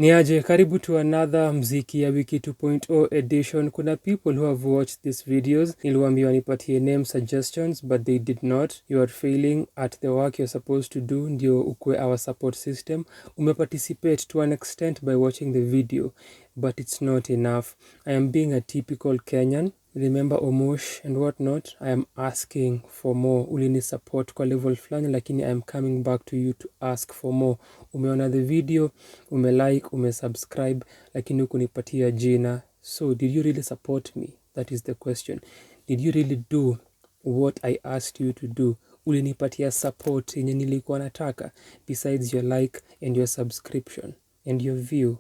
Niaje, karibu to another Mziki ya Wiki 2.0 edition. Kuna people who have watched these videos. Niliwaambia wanipatie name suggestions, but they did not. You are failing at the work you're supposed to do. Ndio ukue our support system. Umeparticipate to an extent by watching the video, but it's not enough. I am being a typical Kenyan. Remember Omosh and whatnot. I am asking for more. Ulini support kwa level flani, lakini I am coming back to you to ask for more. Umeona the video, umelike, umesubscribe, lakini hukunipatia jina. So did you really support me? That is the question. Did you really do what I asked you to do? Ulinipatia support yenye nilikuwa nataka, besides your like and your subscription and your view.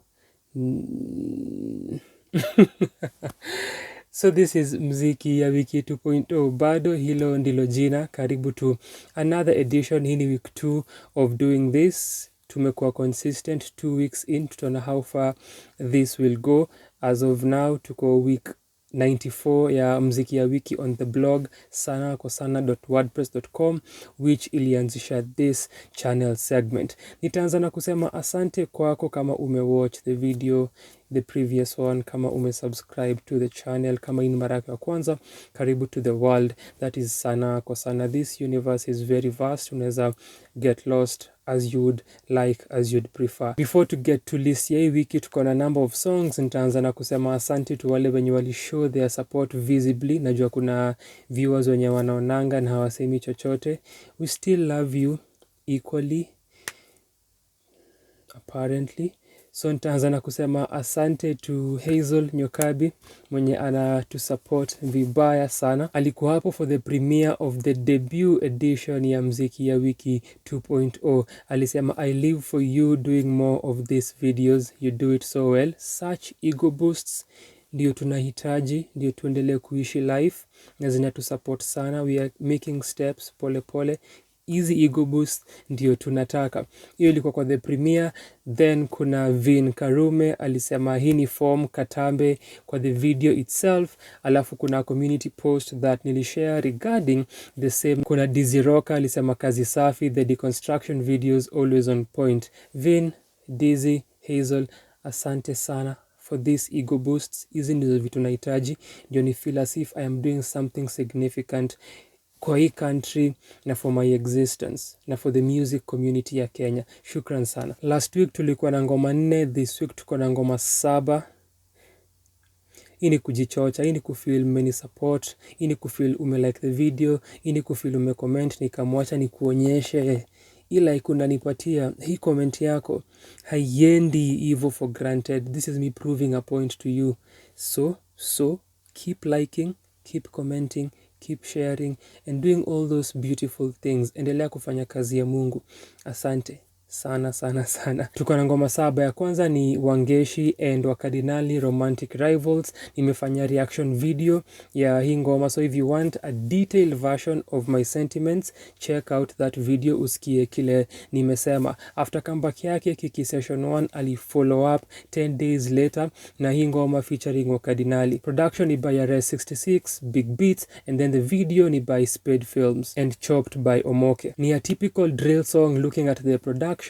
So this is Mziki ya Wiki 2.0. Bado hilo ndilo jina. Karibu to another edition. Hii ni week 2 of doing this. Tumekuwa consistent 2 weeks in. Tutaona how far this will go. As of now, tuko week 94 ya Mziki ya Wiki on the blog sanakosana.wordpress.com, which ilianzisha this channel segment. Nitaanza na kusema asante kwako kama umewatch the video, the previous one, kama umesubscribe to the channel, kama ini mara yako ya kwanza, karibu to the world that is Sanakosana. This universe is very vast. Unaweza get lost as you would like, as you'd prefer. Before to get to list ya hii wiki, tuko na number of songs. Nitaanza na kusema asante to wale wenye wali show their support visibly. Najua kuna viewers wenye wanaonanga na hawasemi chochote. We still love you equally, apparently. So nitaanza na kusema asante to Hazel Nyokabi mwenye ana to support vibaya sana. Alikuwa hapo for the premiere of the debut edition ya Mziki ya Wiki 2.0. Alisema, I live for you doing more of these videos. You do it so well. Such ego boosts ndio tunahitaji, ndio tuendelee kuishi life na zinatu support sana. We are making steps pole pole. Easy ego boost ndio tunataka. Hiyo ilikuwa kwa the premiere. Then kuna Vin Karume alisema hii ni form Katambe kwa the video itself. Alafu kuna community post that nilishare regarding the same. Kuna Dizzy Rocker alisema kazi safi, the deconstruction videos always on point. Vin, Dizzy, Hazel, asante sana for this ego boosts. Hizi ndizo vitu nahitaji ndio ni feel as if I am doing something significant kwa hii country na for my existence na for the music community ya Kenya. Shukran sana. Last week tulikuwa na ngoma 4, this week tuko na ngoma 7. Hii ni kujichocha, hii ni kufeel many support, hii ni kufeel umelike the video, hii ni kufeel umecomment, nikamwacha nikuonyeshe ila ikuna nipatia hii comment yako haiendi hivyo for granted. This is me proving a point to you. So keep liking, keep commenting, keep sharing and doing all those beautiful things. Endelea kufanya kazi ya Mungu. Asante sana sana sana. Tuko na ngoma 7. Ya kwanza ni Wangechi and Wakardinali Romantic Rivals. Nimefanya reaction video ya hii ngoma, so if you want a detailed version of my sentiments, check out that video usikie kile nimesema. After comeback yake Kiki Session 1 ali follow up 10 days later na hii ngoma featuring Wakardinali. Production ni by RS66 Big Beats and then the video ni by Spade Films and chopped by Omoke. Ni a typical drill song looking at the production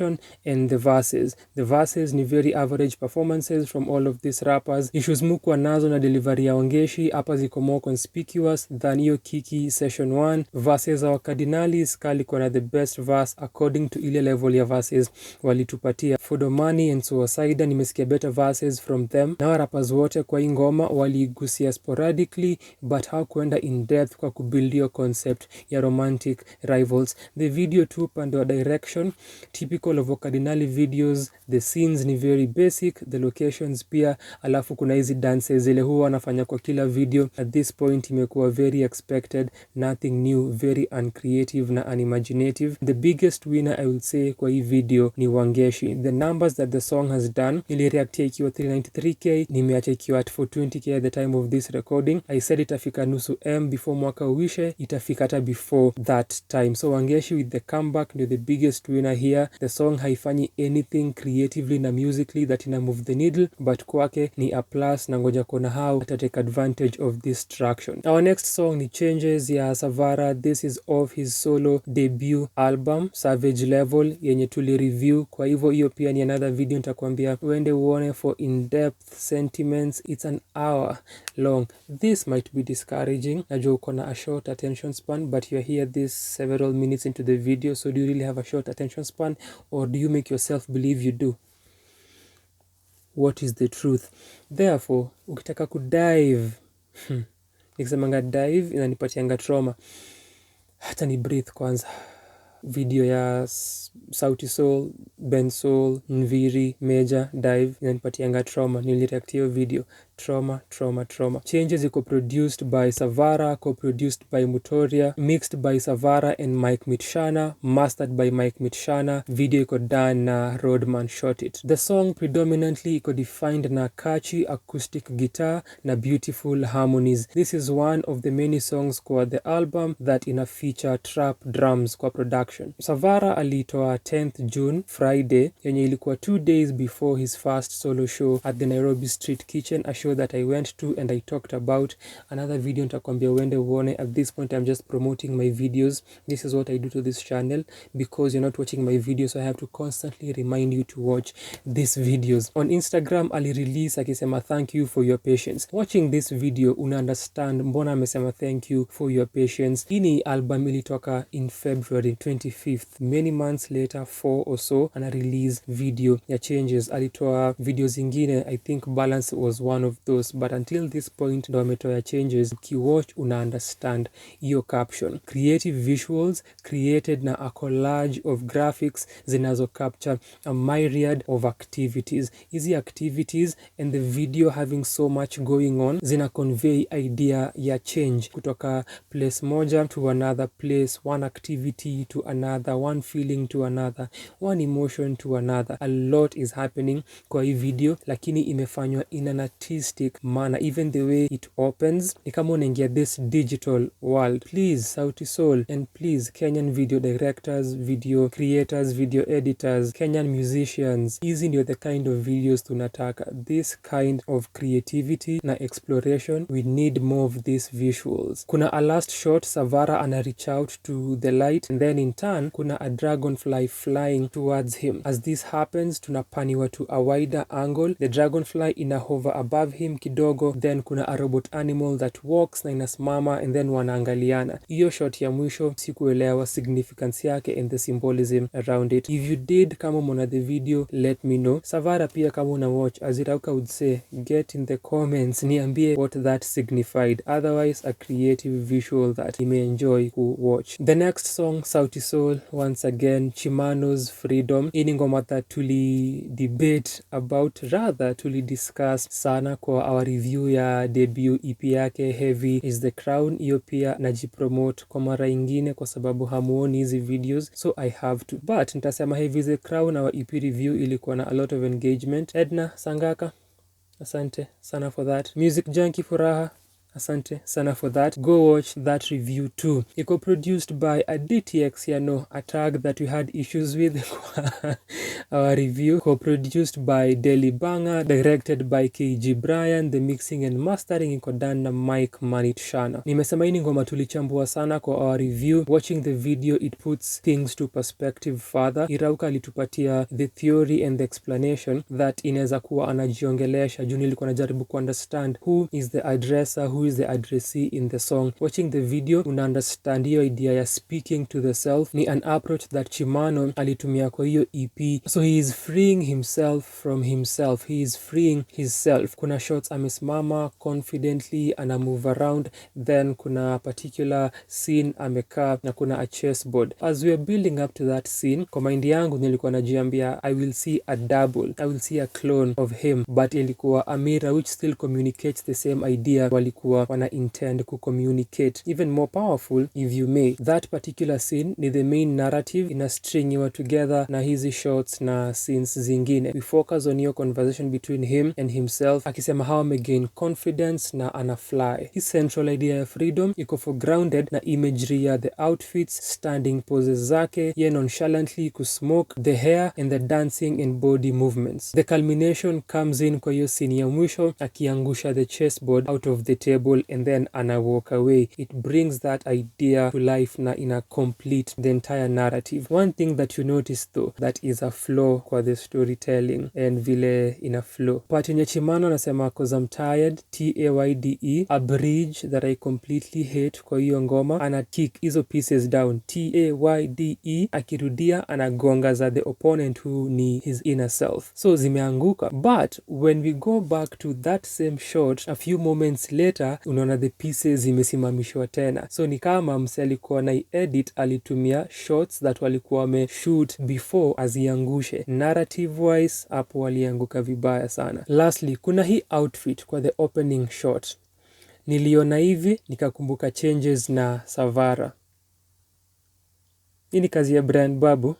and the verses. The verses ni very average performances from all of these rappers. Issues mukwa nazo na delivery ya Wangechi hapa ziko more conspicuous than hiyo Kiki Session 1. Verses za Wakardinali skali kwa na the best verse according to ile level ya verses walitupatia. Fodomani and Suicide nimesikia better verses from them. Na rappers wote kwa hii ngoma waligusia sporadically but hawakuenda in depth kwa kubuild your concept ya romantic rivals. The video tu pande wa direction typical of Wakardinali videos. The scenes ni very basic, the locations pia, alafu kuna hizi dances zile huwa wanafanya kwa kila video. At this point imekuwa very expected, nothing new, very uncreative na unimaginative. The biggest winner I will say kwa hii video ni Wangechi. The numbers that the song has done, nilireactia ikiwa 393k, nimeacha ikiwa at 420k at the time of this recording. I said itafika nusu M before mwaka uishe, itafika hata before that time. So Wangechi with the comeback ndio the biggest winner here. The song haifanyi anything creatively na musically that ina move the needle, but kwake ni a plus na ngoja kuona how ata take advantage of this traction. Our next song ni Changes ya Savara. This is of his solo debut album Savage Level yenye tuli review, kwa hivyo hiyo pia ni another video nitakwambia uende uone for in-depth sentiments. It's an hour long. This might be discouraging, najua uko na a short attention span, but you're here this several minutes into the video, so do you really have a short attention span, or do you make yourself believe you do? What is the truth? Therefore, ukitaka kudive nikisemanga dive inanipatianga trauma. Hata ni breathe kwanza. Video ya Sauti Sol, Ben Soul, Nviri, Major, Dive inanipatianga trauma. Nilireact hiyo video. Trauma. Changes iko produced by Savara, co-produced by Mutoriah, mixed by Savara and Mike Mitshana, mastered by Mike Mitshana. Video iko done na Roadman shot it. The song predominantly iko defined na catchy acoustic guitar na beautiful harmonies. This is one of the many songs kwa the album that ina feature trap drums kwa production. Savara alitoa 10th June, Friday, yenye ilikuwa 2 days before his first solo show at the Nairobi Street Kitchen, a show that I went to and I talked about. Another video nitakwambia uende uone. At this point I'm just promoting my videos. This is what I do to this channel because you're not watching my videos, so I have to constantly remind you to watch these videos. On Instagram alirelease akisema thank you for your patience. Watching this video una understand mbona amesema thank you for your patience. Ini album ilitoka in February 25th. Many months later, 4 or so, ana release video ya Changes. Alitoa videos zingine, I think Balance was one of those, but until this point ndo ametoa Changes. Ukiwatch una understand hiyo caption. Creative visuals created na a collage of graphics zinazo capture a myriad of activities. Hizi activities and the video having so much going on zina convey idea ya change kutoka place moja to another place, one activity to another, one feeling to another, one emotion to another. A lot is happening kwa hii video, lakini imefanywa in an artistic manner. Even the way it opens ni kama unaingia this digital world. Please Sauti Sol and please Kenyan video directors, video creators, video editors, Kenyan musicians, hizi ndio the kind of videos tunataka. This kind of creativity na exploration, we need more of these visuals. Kuna a last shot Savara ana reach out to the light, and then in turn kuna a dragonfly flying towards him. As this happens, tunapaniwa to a wider angle. The dragonfly ina hover above him kidogo, then kuna a robot animal that walks na inasimama, and then wanaangaliana. Hiyo shot ya mwisho sikuelewa significance yake and the symbolism around it. If you did, kama umeona the video, let me know. Savara pia kama una watch, Azirauka would say, get in the comments, niambie what that signified. Otherwise, a creative visual that you may enjoy to watch. The next song, Sauti Sol, once again, Chimano's Freedom. Ini ngoma that tuli debate about, rather tuli discuss sana kwa our review ya debut EP yake Heavy is the Crown. Iyo pia najipromote kwa mara ingine kwa sababu hamuoni hizi videos, so I have to. But nitasema Heavy is the Crown, our EP review ilikuwa na a lot of engagement. Edna Sangaka, asante sana for that. Music Junkie Furaha, asante sana for that. Go watch that review too. Iko produced by a DTX, a tag that we had issues with our review. Co-produced by Deli Banga, directed by KG Brian. The mixing and mastering iko done na Mike Manitshana. Nimesema hii ngoma tulichambua sana kwa our review. Watching the video, it puts things to perspective further. Irauka alitupatia the theory and the explanation that inaweza kuwa anajiongelesha. Juu nilikuwa najaribu ku understand who is the addresser, who is the addressee in the song. Watching the video, una understand hiyo idea ya speaking to the self. Ni an approach that Chimano alitumia kwa hiyo EP. So he is freeing himself from himself. He is freeing his self. Kuna shots amesimama confidently, ana move around. Then kuna particular scene amekaa na kuna a chessboard. As we are building up to that scene, kwa mind yangu nilikuwa najiambia I will see a double, I will see a clone of him. But ilikuwa a mirror which still communicates the same idea walikuwa walikuwa wana intend kucommunicate. Even more powerful if you may, that particular scene ni the main narrative, inastringiwa together na hizi shots na scenes zingine. We focus on your conversation between him and himself, akisema how amegain confidence na ana fly. His central idea ya freedom iko foregrounded na imagery ya the outfits, standing poses zake, ye nonchalantly kusmoke, the hair and the dancing and body movements. The culmination comes in kwa hiyo scene ya mwisho akiangusha the chessboard out of the table and then ana walk away. It brings that idea to life na ina complete the entire narrative. One thing that you notice though, that is a flaw kwa the storytelling and vile ina flow. Part yenye Chimano anasema cause I'm tired, TAYDE, a bridge that I completely hate kwa hiyo ngoma, ana kick hizo pieces down, TAYDE, akirudia anagonga za the opponent who ni his inner self. So zimeanguka, but when we go back to that same shot a few moments later, unaona the pieces zimesimamishwa tena. So ni kama mse alikuwa na edit alitumia shots that walikuwa wame shoot before aziangushe. Narrative wise hapo walianguka vibaya sana. Lastly, kuna hii outfit kwa the opening shot. Niliona hivi nikakumbuka changes na Savara. Hii ni kazi ya brand babu.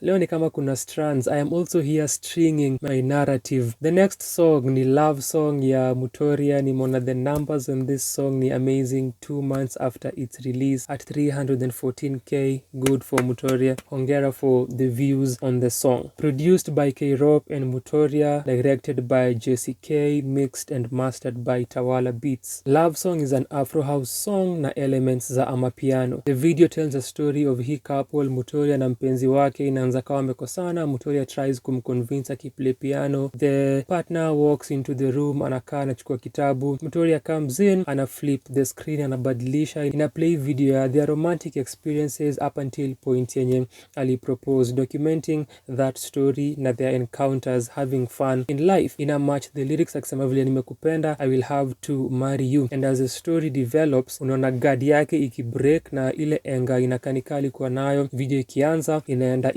Leo ni kama kuna strands. I am also here stringing my narrative. The next song ni love song ya Mutoriah. Nimeona the numbers on this song ni amazing 2 months after its release at 314k. Good for Mutoriah. Hongera for the views on the song. Produced by K-Rob and Mutoriah. Directed by Jesse K. Mixed and mastered by Tawala Beats. Love song is an Afro house song na elements za amapiano. The video tells a story of he couple Mutoriah na mpenzi wake inaanza kawa wamekosana. Mutoriah tries kumconvince akiplay piano. The partner walks into the room, anakaa anachukua kitabu. Mutoriah comes in, ana flip the screen, anabadilisha, ina play video ya their romantic experiences up until point yenye alipropose, documenting that story na their encounters, having fun in life. Ina match the lyrics akisema vile nimekupenda, I will have to marry you. And as the story develops, unaona guard yake ikibreak na ile enga inakanika alikuwa nayo. Video ikianza, inaenda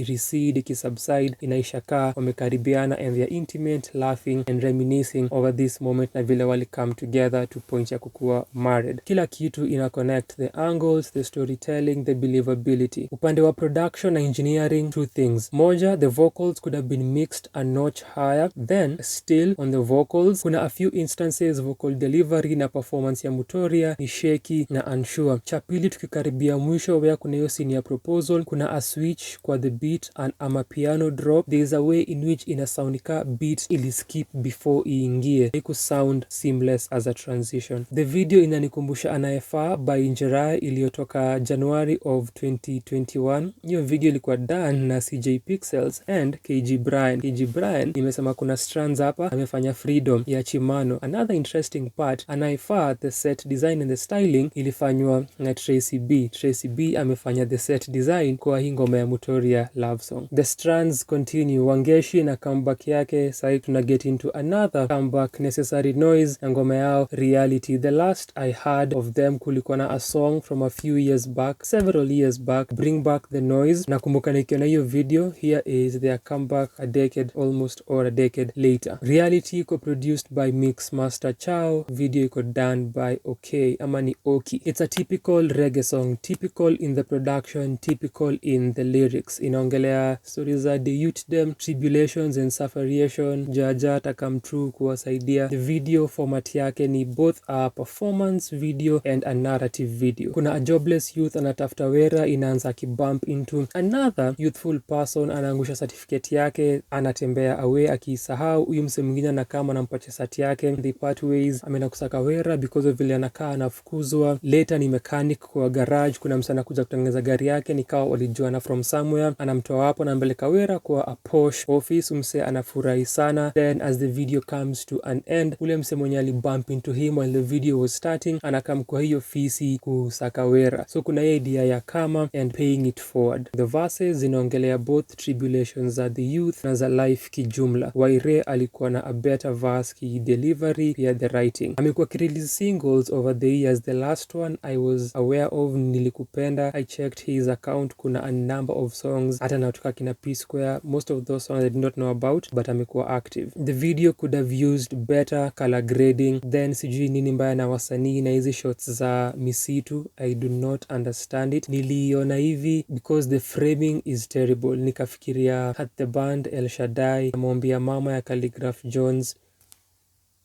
recede, ikisubside, inaisha kaa wamekaribiana and they are intimate, laughing and reminiscing over this moment na vile wali come together to point ya kukuwa married. Kila kitu ina connect, the angles, the storytelling, the believability. Upande wa production na engineering, two things. Moja, the vocals could have been mixed a notch higher. Then still on the vocals, kuna a few instances vocal delivery na performance ya Mutoriah ni shaky na unsure. Cha pili, tukikaribia mwisho where kuna hiyo scene ya proposal, kuna a switch kwa the beat and amapiano drop. There is a way in which inasoundika beat ili skip before iingie, iku sound seamless as a transition. The video inanikumbusha Anayefaa by Njeraha iliyotoka January of 2021. Hiyo video ilikuwa done na CJ Pixels and KG Brian. KG Brian imesema kuna strands hapa amefanya freedom ya Chimano. Another interesting part, Anayefaa, the set design and the styling ilifanywa na Tracy B. Tracy B amefanya the set design kwa hii ngoma ya Mutoriah love song. The strands continue. Wangechi na comeback yake, sai tuna get into another comeback, Necessary Noize na ngoma yao Reality. The last I heard of them kulikuwa na a song from a few years back, several years back, Bring Back the Noise. Nakumbuka nikiona hiyo video. Here is their comeback a decade almost or a decade later. Reality iko produced by Mix Master Chao. Video iko done by OK ama ni Oki. It's a typical reggae song, typical in the production, typical in the lyrics. Inaongelea stories za the youth-dem, tribulations and sufferation, jaja ta come true kuwasaidia. The video format yake ni both a performance video and a narrative video. Kuna a jobless youth anatafuta wera, inaanza kibump into another youthful person, anaangusha certificate yake, anatembea away akisahau. Huyu mse mwingine anakaa anampatia sati yake, they part ways, ameenda kusaka wera because of vile anakaa anafukuzwa. Later ni mechanic kwa garage, kuna mse anakuja kutengeneza gari yake, nikawa walijuana from somewhere, anamtoa hapo na mbeleka wera kwa a posh office. Mse anafurahi sana. Then as the video comes to an end, ule mse mwenye alibump into him while the video was starting anakam kwa hiyo fisi kusaka wera. So kuna hii idea ya karma and paying it forward. The verses zinaongelea both tribulations za the youth na za life kijumla. Waire alikuwa na a better verse ki delivery pia the writing. Amekuwa kirelease singles over the years. The last one I was aware of, Nilikupenda. I checked his account, kuna a number of songs songs hata na kutoka kina P Square. Most of those songs I did not know about, but amekuwa active. The video could have used better color grading. Then sijui nini mbaya na wasanii na hizi shots za misitu, I do not understand it. Niliona hivi because the framing is terrible. Nikafikiria Hat the Band, El Shaddai, Maombi ya Mama ya Calligraph Jones.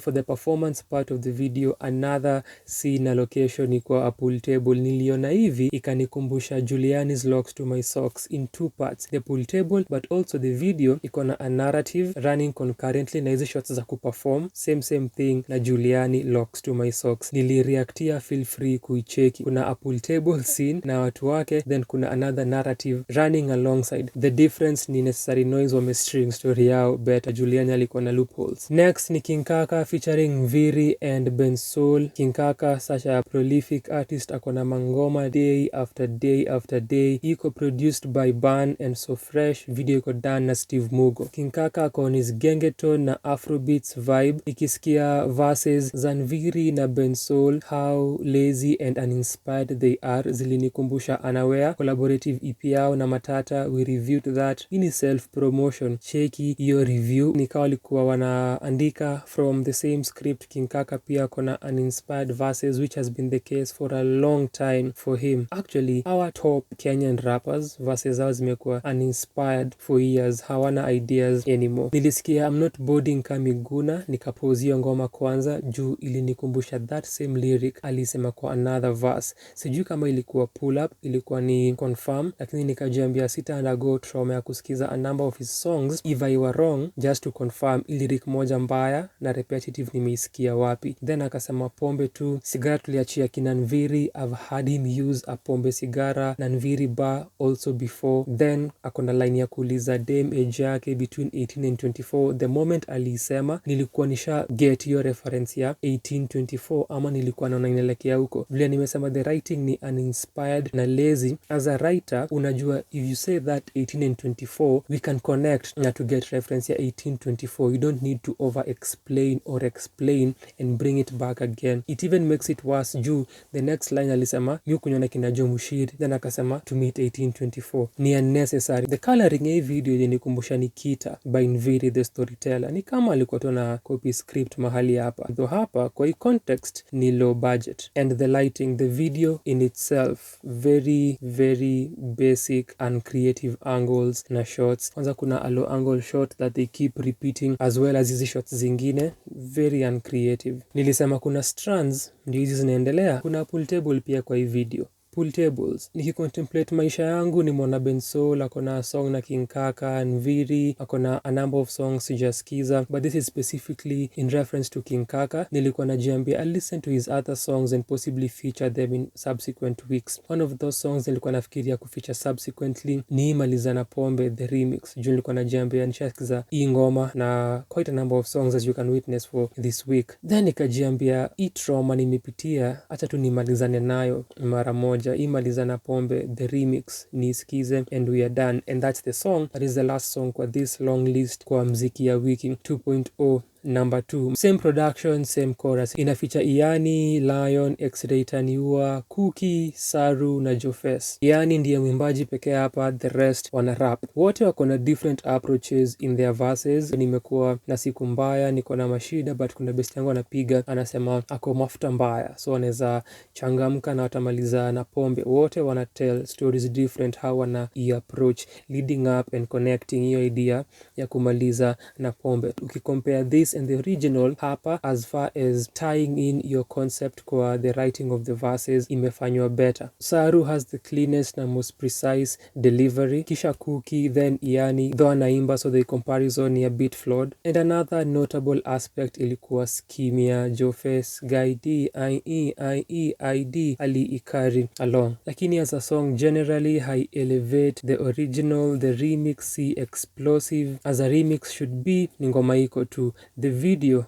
For the performance part of the video, another scene na location iko a pool table. Niliona hivi ikanikumbusha Juliani's Locks to My Socks in two parts, the pool table but also the video iko na a narrative running concurrently na hizi shots za kuperform same thing na Juliani Locks to My Socks. Nilireactia, feel free kuicheki. Kuna a pool table scene na watu wake, then kuna another narrative running alongside. The difference ni Necessary Noize wamestring story yao better. Juliani alikuwa na loopholes. Next ni King Kaka featuring Mviri and Bensoul. King Kaka, such a prolific artist, akona mangoma day after day after day. Iko produced by Ban and So Fresh. Video iko done na Steve Mugo. King Kaka akona his gengeton na Afrobeats vibe. Ikisikia verses za Mviri na Bensoul, how lazy and uninspired they are, zilinikumbusha Unaware collaborative EP yao na Matata. We reviewed that. Ini self promotion, cheki hiyo review. Nikawa likuwa wanaandika from the same script. King Kaka pia kona uninspired verses, which has been the case for a long time for him. Actually, our top Kenyan rappers verses zao zimekuwa uninspired for years, hawana ideas anymore. Nilisikia I'm Not Boarding Kamiguna, nikapozia ngoma kwanza juu ilinikumbusha that same lyric alisema kwa another verse. Sijui kama ilikuwa pull up, ilikuwa ni confirm, lakini nikajiambia sita undergo trauma ya kusikiza a number of his songs if I were wrong just to confirm lyric moja mbaya na repetitive nimeisikia wapi. Then akasema pombe tu, sigara tuliachia kina Mviri, I've had him use a pombe sigara na Mviri bar also before. Then akona line ya kuuliza dem age yake between 18 and 24. The moment alisema nilikuwa nisha get your reference ya 1824 ama nilikuwa naona inaelekea huko. Vile nimesema the writing ni uninspired na lazy. As a writer unajua if you say that 18 and 24 we can connect na to get reference ya 1824. You don't need to over explain or explain and bring it back again. It even makes it worse juu the next line alisema yu kunyona kina Jomushiri, then akasema to meet 1824. Ni unnecessary. The coloring ya video ilinikumbusha Nikita by Mviri the Storyteller. Ni kama alikuwa tu na copy script mahali hapa. Though hapa kwa hii context ni low budget. And the lighting, the video in itself very very basic and creative angles na shots. Kwanza kuna a low angle shot that they keep repeating as well as hizi shots zingine, very uncreative. Nilisema kuna strands ndio hizi zinaendelea. Kuna pool table pia kwa hii video. Pool tables. Nikicontemplate maisha yangu nimeona Bensoul akona song na King Kaka, Mviri akona a number of songs sijasikiza, but this is specifically in reference to King Kaka. Nilikuwa najiambia I'll listen to his other songs and possibly feature them in subsequent weeks. One of those songs nilikuwa nafikiria kufeature subsequently ni Maliza na Pombe the remix. Juu nilikuwa najiambia nishasikiza hii ngoma na quite a number of songs as you can witness for this week. Then nikajiambia hii trauma nimepitia acha tu nimalizane nayo mara moja. Maliza na Pombe the remix nisikize and we are done, and that's the song that is the last song kwa this long list kwa Mziki ya Wiki 2.0 number 2. Same production, same chorus. Ina feature Iani, Lion, X-Ray Taniua, Kuki, Saru na Jofes. Iani ndiye mwimbaji pekee hapa, the rest wana rap. Wote wako na different approaches in their verses. Nimekuwa na siku mbaya, niko na mashida, but kuna best yangu anapiga anasema ako mafuta mbaya, so wanaweza changamka na watamaliza na pombe. Wote wana tell stories different how wana approach leading up and connecting hiyo idea ya kumaliza na pombe. Ukicompare this and the original hapa, as far as tying in your concept kwa the writing of the verses, imefanywa better. Saru has the cleanest na most precise delivery, kisha Kuki, then Iani, though anaimba so the comparison ni a bit flawed. And another notable aspect ilikuwa skimia Jofes, Gaidi, ID, Ali Ikari along. Lakini as a song generally, I elevate the original, the remix si explosive as a remix should be. Ni ngoma iko tu. The video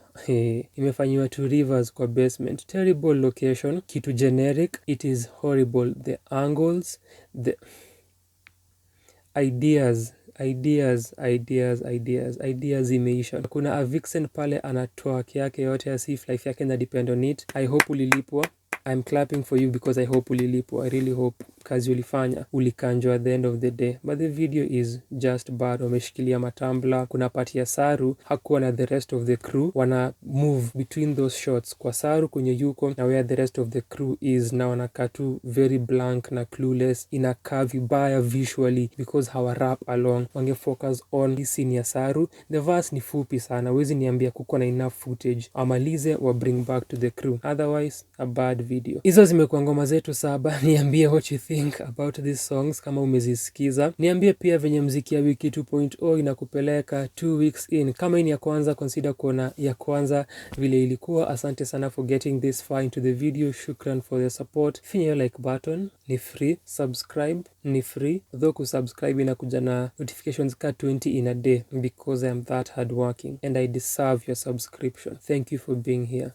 imefanywa to Rivers kwa basement, terrible location, kitu generic, it is horrible. The angles, the ideas imeisha. Kuna a vixen pale anatoa yake yote as if life yake na depend on it. I hope ulilipwa. I'm clapping for you because I hope ulilipwa. I really hope kazi ulifanya ulikanjwa at the end of the day, but the video is just bad. Wameshikilia matambla, kuna pati ya Saru hakuwa na the rest of the crew, wana move between those shots kwa Saru kwenye yuko na where the rest of the crew is, na wanakaa tu very blank na clueless. Inakaa vibaya visually because hawa rap along. Wange focus on hii scene ya Saru. The verse ni fupi sana, wezi niambia kuko na enough footage amalize wa bring back to the crew, otherwise a bad video. Hizo zimekuwa ngoma zetu 7. Niambie what you think about these songs kama umezisikiza. Niambie pia venye mziki ya Wiki 2.0 inakupeleka 2 weeks in. Kama ini ya kwanza, consider kuona ya kwanza vile ilikuwa. Asante sana for getting this far into the video. Shukran for the support. Finya hiyo like button, ni free. Subscribe ni free, though kusubscribe inakuja na notifications ka 20 in a day because I am that hardworking and I deserve your subscription. Thank you for being here.